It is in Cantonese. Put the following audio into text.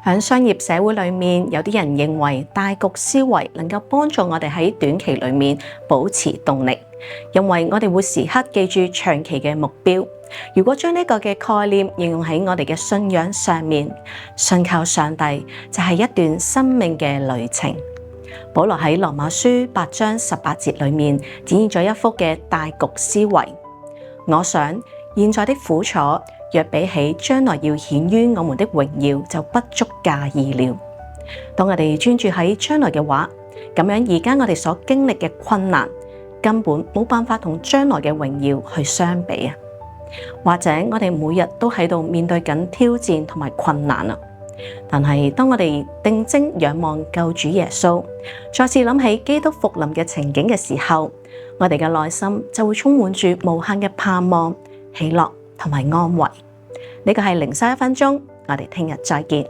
喺商業社會裏面，有啲人認為大局思維能夠幫助我哋喺短期裏面保持動力，因為我哋會時刻記住長期嘅目標。如果將呢個嘅概念應用喺我哋嘅信仰上面，信靠上帝就係一段生命嘅旅程。保羅喺羅馬書8章18節裏面展現咗一幅嘅大局思維。我想現在的苦楚，若比起將來要顯於我們的榮耀，就不足介意了。當我哋專注喺將來嘅話，咁樣而家我哋所經歷嘅困難，根本冇辦法同將來嘅榮耀去相比啊！或者我哋每日都喺度面對緊挑戰同埋困難啊！但係當我哋定睛仰望救主耶穌，再次諗起基督復臨嘅情景嘅時候，我哋嘅內心就會充滿住無限嘅盼望、喜樂同埋安慰。呢個係靈修1分鐘，我哋聽日再見。